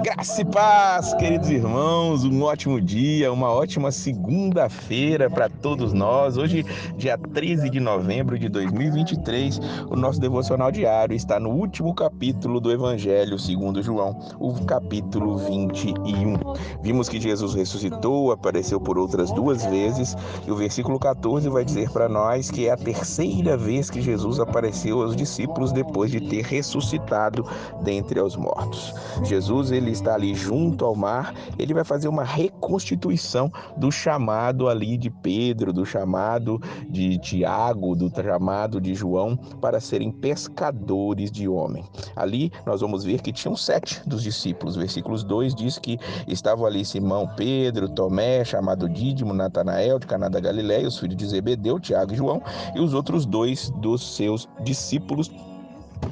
Graça e paz, queridos irmãos, um ótimo dia, uma ótima segunda-feira para todos nós. Hoje, dia 13 de novembro de 2023, o nosso devocional diário está no último capítulo do Evangelho segundo João, o capítulo 21. Vimos que Jesus ressuscitou, apareceu por outras duas vezes, e o versículo 14 vai dizer para nós que é a terceira vez que Jesus apareceu aos discípulos depois de ter ressuscitado dentre os mortos. Jesus, ele está ali junto ao mar, ele vai fazer uma reconstituição do chamado ali de Pedro, do chamado de Tiago, do chamado de João, para serem pescadores de homem. Ali nós vamos ver que tinham 7 dos discípulos. Versículos 2 diz que estavam ali Simão, Pedro, Tomé, chamado Dídimo, Natanael, de Caná da Galileia, os filhos de Zebedeu, Tiago e João, e os outros 2 dos seus discípulos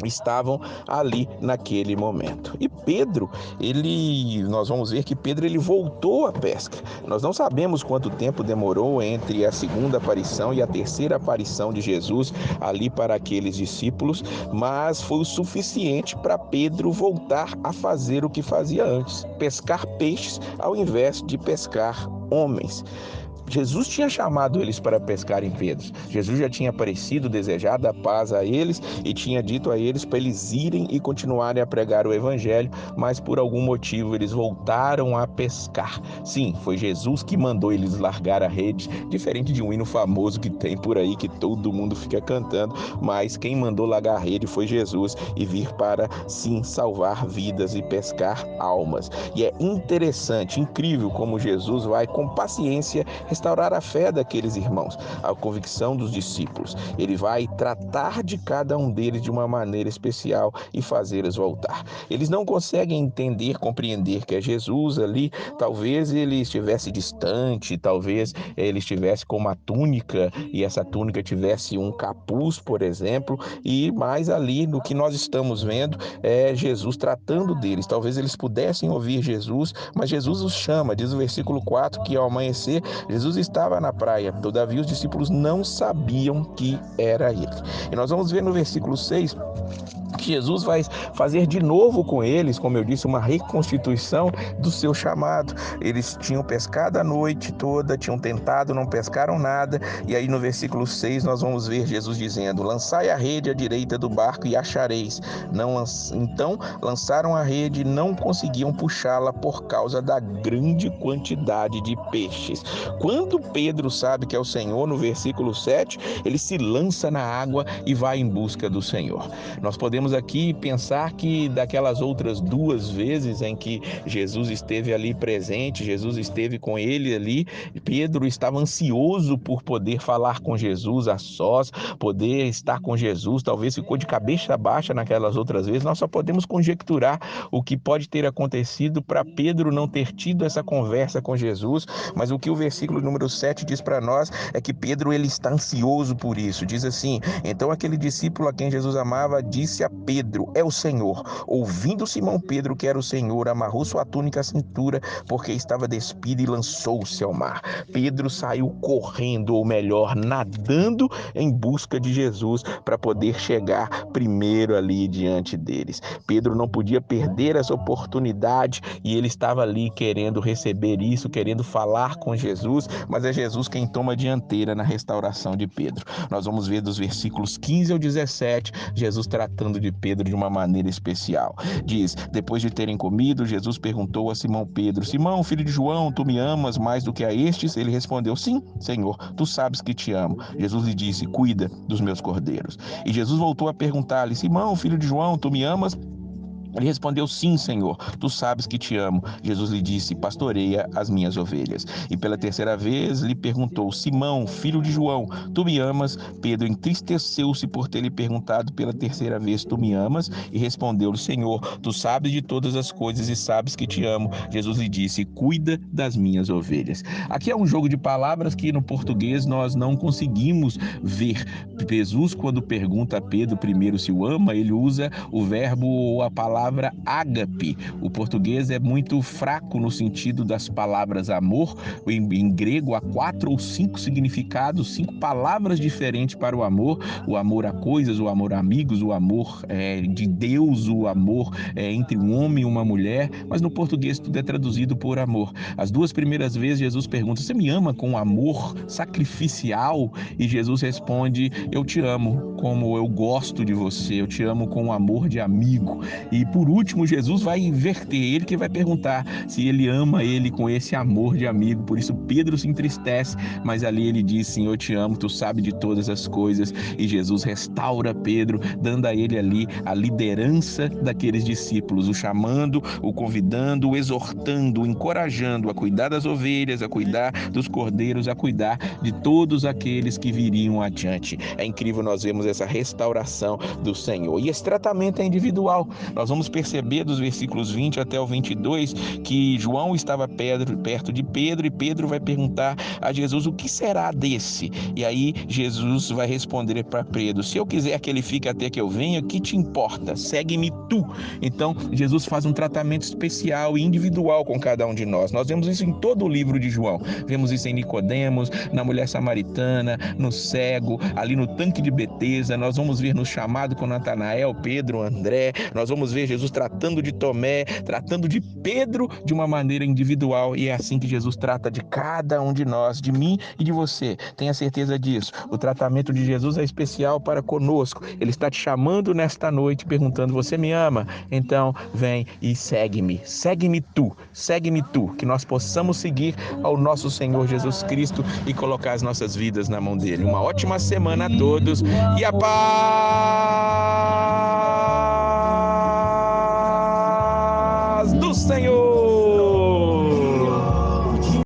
estavam ali naquele momento. E Pedro, nós vamos ver que Pedro ele voltou à pesca. Nós não sabemos quanto tempo demorou entre a segunda aparição e a terceira aparição de Jesus ali para aqueles discípulos, mas foi o suficiente para Pedro voltar a fazer o que fazia antes, pescar peixes ao invés de pescar homens. Jesus tinha chamado eles para pescarem Pedro. Jesus já tinha aparecido, desejado a paz a eles e tinha dito a eles para eles irem e continuarem a pregar o evangelho, mas por algum motivo eles voltaram a pescar. Sim, foi Jesus que mandou eles largar a rede, diferente de um hino famoso que tem por aí que todo mundo fica cantando, mas quem mandou largar a rede foi Jesus e vir para, sim, salvar vidas e pescar almas. E é interessante, incrível como Jesus vai com paciência restaurar a fé daqueles irmãos, a convicção dos discípulos. Ele vai tratar de cada um deles de uma maneira especial e fazê-los voltar. Eles não conseguem entender, compreender que é Jesus ali. Talvez ele estivesse distante, talvez ele estivesse com uma túnica e essa túnica tivesse um capuz, por exemplo, e mais ali no que nós estamos vendo é Jesus tratando deles. Talvez eles pudessem ouvir Jesus, mas Jesus os chama. Diz o versículo 4 que ao amanhecer Jesus estava na praia, todavia os discípulos não sabiam que era ele. E nós vamos ver no versículo 6 que Jesus vai fazer de novo com eles, como eu disse, uma reconstituição do seu chamado. Eles tinham pescado a noite toda, tinham tentado, não pescaram nada, e aí no versículo 6 nós vamos ver Jesus dizendo: lançai a rede à direita do barco e achareis. Então lançaram a rede e não conseguiam puxá-la por causa da grande quantidade de peixes. Quando Pedro sabe que é o Senhor, no versículo 7, ele se lança na água e vai em busca do Senhor. Nós podemos aqui pensar que daquelas outras duas vezes em que Jesus esteve ali presente, Jesus esteve com ele ali, Pedro estava ansioso por poder falar com Jesus a sós, poder estar com Jesus, talvez ficou de cabeça baixa naquelas outras vezes. Nós só podemos conjecturar o que pode ter acontecido para Pedro não ter tido essa conversa com Jesus, mas o que o versículo número 7 diz para nós é que Pedro ele está ansioso por isso. Diz assim: então aquele discípulo a quem Jesus amava disse a Pedro: é o Senhor. Ouvindo Simão Pedro que era o Senhor, amarrou sua túnica à cintura, porque estava despido, e lançou-se ao mar. Pedro saiu correndo, ou melhor, nadando em busca de Jesus para poder chegar primeiro ali diante deles. Pedro não podia perder essa oportunidade e ele estava ali querendo receber isso, querendo falar com Jesus, mas é Jesus quem toma a dianteira na restauração de Pedro. Nós vamos ver dos versículos 15 ao 17, Jesus tratando de Pedro de uma maneira especial. Diz: depois de terem comido, Jesus perguntou a Simão Pedro: Simão, filho de João, tu me amas mais do que a estes? Ele respondeu: sim, Senhor, tu sabes que te amo. Jesus lhe disse: cuida dos meus cordeiros. E Jesus voltou a perguntar-lhe: Simão, filho de João, tu me amas? Ele respondeu: sim, Senhor, tu sabes que te amo. Jesus lhe disse: pastoreia as minhas ovelhas. E pela terceira vez lhe perguntou: Simão, filho de João, tu me amas? Pedro entristeceu-se por ter lhe perguntado pela terceira vez: tu me amas? E respondeu-lhe: Senhor, tu sabes de todas as coisas e sabes que te amo. Jesus lhe disse: cuida das minhas ovelhas. Aqui é um jogo de palavras que no português nós não conseguimos ver. Jesus, quando pergunta a Pedro primeiro se o ama, ele usa o verbo ou a palavra palavra ágape. O português é muito fraco no sentido das palavras amor. Em grego há 4 ou 5 significados, 5 palavras diferentes para o amor a coisas, o amor a amigos, o amor de Deus, o amor entre um homem e uma mulher, mas no português tudo é traduzido por amor. As 2 primeiras vezes Jesus pergunta: você me ama com amor sacrificial? E Jesus responde: eu te amo como eu gosto de você, eu te amo com amor de amigo. E por último, Jesus vai inverter, ele que vai perguntar se ele ama ele com esse amor de amigo. Por isso Pedro se entristece, mas ali ele diz: sim, eu te amo, tu sabe de todas as coisas. E Jesus restaura Pedro, dando a ele ali a liderança daqueles discípulos, o chamando, o convidando, o exortando, o encorajando a cuidar das ovelhas, a cuidar dos cordeiros, a cuidar de todos aqueles que viriam adiante. É incrível nós vemos essa restauração do Senhor. E esse tratamento é individual. Nós vamos perceber dos versículos 20 até o 22 que João estava perto de Pedro e Pedro vai perguntar a Jesus: o que será desse? E aí Jesus vai responder para Pedro: se eu quiser que ele fique até que eu venha, que te importa? Segue-me tu. Então Jesus faz um tratamento especial e individual com cada um de nós. Nós vemos isso em todo o livro de João. Vemos isso em Nicodemos, na mulher samaritana, no cego, ali no tanque de Betesda. Nós vamos ver no chamado com Natanael, Pedro, André. Nós vamos ver Jesus tratando de Tomé, tratando de Pedro de uma maneira individual, e é assim que Jesus trata de cada um de nós, de mim e de você. Tenha certeza disso. O tratamento de Jesus é especial para conosco. Ele está te chamando nesta noite, perguntando: você me ama? Então vem e segue-me. Segue-me tu, que nós possamos seguir ao nosso Senhor Jesus Cristo e colocar as nossas vidas na mão dele. Uma ótima semana a todos e a paz!